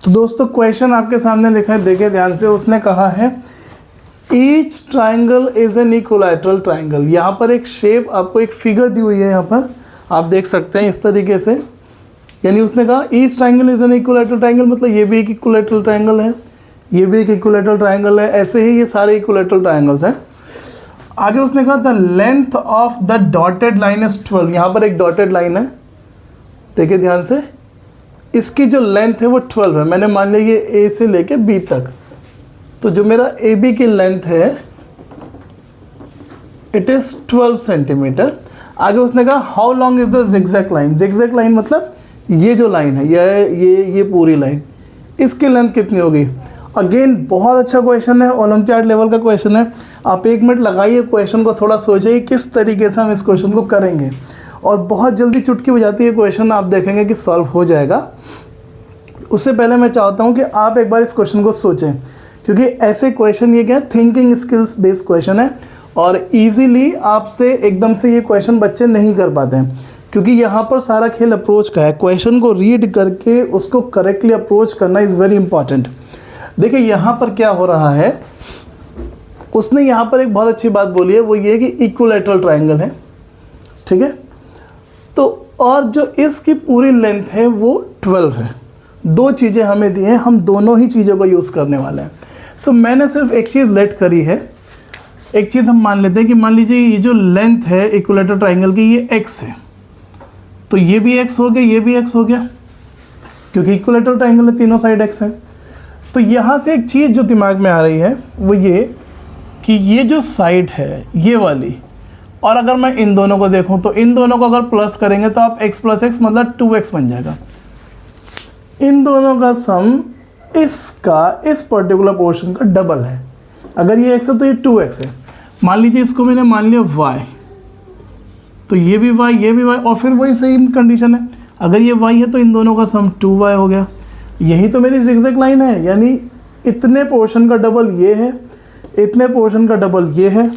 तो दोस्तों क्वेश्चन आपके सामने लिखा है, देखिए ध्यान से। उसने कहा है each triangle is an equilateral triangle. यहाँ पर एक शेप, आपको एक फिगर दी हुई है, यहाँ पर आप देख सकते हैं इस तरीके से। यानी उसने कहा each triangle is an equilateral triangle, मतलब ये भी एक इक्विलैटरल ट्राइंगल है, ये भी एक इक्विलैटरल ट्राइंगल है, ऐसे ही ये सारे इक्विलैटरल ट्राइंगल्स हैं। आगे उसने कहा the length of the dotted line is 12। यहाँ पर एक डॉटेड लाइन है, देखिए ध्यान से, इसकी जो लेंथ है वो 12 है। मैंने मान लिया ये ए से लेके बी तक, तो जो मेरा ए बी की लेंथ है इट इज 12 सेंटीमीटर। आगे उसने कहा how long is the zigzag line. Zigzag line मतलब ये जो लाइन है, ये पूरी लाइन, इसकी लेंथ कितनी होगी। अगेन बहुत अच्छा क्वेश्चन है, ओलंपियाड लेवल का क्वेश्चन है। आप 1 मिनट लगाइए, क्वेश्चन को थोड़ा सोचिए किस तरीके से हम इस क्वेश्चन को करेंगे, और बहुत जल्दी चुटकी बजाती है क्वेश्चन, आप देखेंगे कि सॉल्व हो जाएगा। उससे पहले मैं चाहता हूँ कि आप एक बार इस क्वेश्चन को सोचें, क्योंकि ऐसे क्वेश्चन ये क्या है, थिंकिंग स्किल्स बेस्ड क्वेश्चन है, और इजीली आपसे एकदम से ये क्वेश्चन बच्चे नहीं कर पाते हैं, क्योंकि यहाँ पर सारा खेल अप्रोच का है। क्वेश्चन को रीड करके उसको करेक्टली अप्रोच करना इज़ वेरी इंपॉर्टेंट। देखिए यहाँ पर क्या हो रहा है, उसने यहाँ पर एक बहुत अच्छी बात बोली है, वो ये कि इक्विलैटरल ट्राइंगल है, ठीक है। तो और जो इसकी पूरी लेंथ है वो 12 है। दो चीज़ें हमें दी हैं, हम दोनों ही चीज़ों को यूज़ करने वाले हैं। तो मैंने सिर्फ एक चीज़ लेट करी है, एक चीज़ हम मान लेते हैं कि मान लीजिए ये जो लेंथ है इक्विलैटरल ट्राइंगल की ये x है, तो ये भी x हो गया, ये भी x हो गया, क्योंकि इक्विलैटरल ट्राइंगल है, तीनों साइड x है। तो यहाँ से एक चीज़ जो दिमाग में आ रही है वो ये कि ये जो साइड है ये वाली, और अगर मैं इन दोनों को देखूं तो इन दोनों को अगर प्लस करेंगे तो आप x प्लस एक्स मतलब 2x बन जाएगा। इन दोनों का सम इसका इस पर्टिकुलर पोर्शन का डबल है। अगर ये x है तो ये 2x है। मान लीजिए इसको मैंने मान लिया y, तो ये भी y, ये भी y, और फिर वही सेम कंडीशन है, अगर ये y है तो इन दोनों का सम 2y हो गया। यही तो मेरी जिगजैग लाइन है, यानी इतने पोर्शन का डबल ये है, इतने पोर्शन का डबल ये है,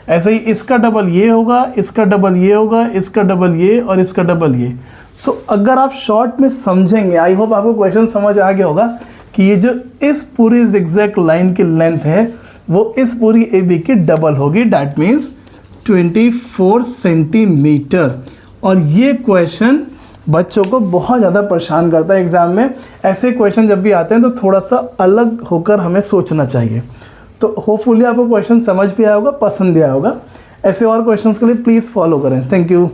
ऐसे ही इसका डबल ये होगा, इसका डबल ये होगा, इसका डबल ये, और इसका डबल ये। सो अगर आप शॉर्ट में समझेंगे, आई होप आपको क्वेश्चन समझ आ गया होगा कि ये जो इस पूरी जिगजैग लाइन की लेंथ है वो इस पूरी ए बी की डबल होगी, डैट मीन्स 24 सेंटीमीटर। और ये क्वेश्चन बच्चों को बहुत ज़्यादा परेशान करता है एग्ज़ाम में। ऐसे क्वेश्चन जब भी आते हैं तो थोड़ा सा अलग होकर हमें सोचना चाहिए। तो होपफुली आपको क्वेश्चन समझ भी आया होगा, पसंद भी आया होगा। ऐसे और क्वेश्चंस के लिए प्लीज़ फॉलो करें। Thank you.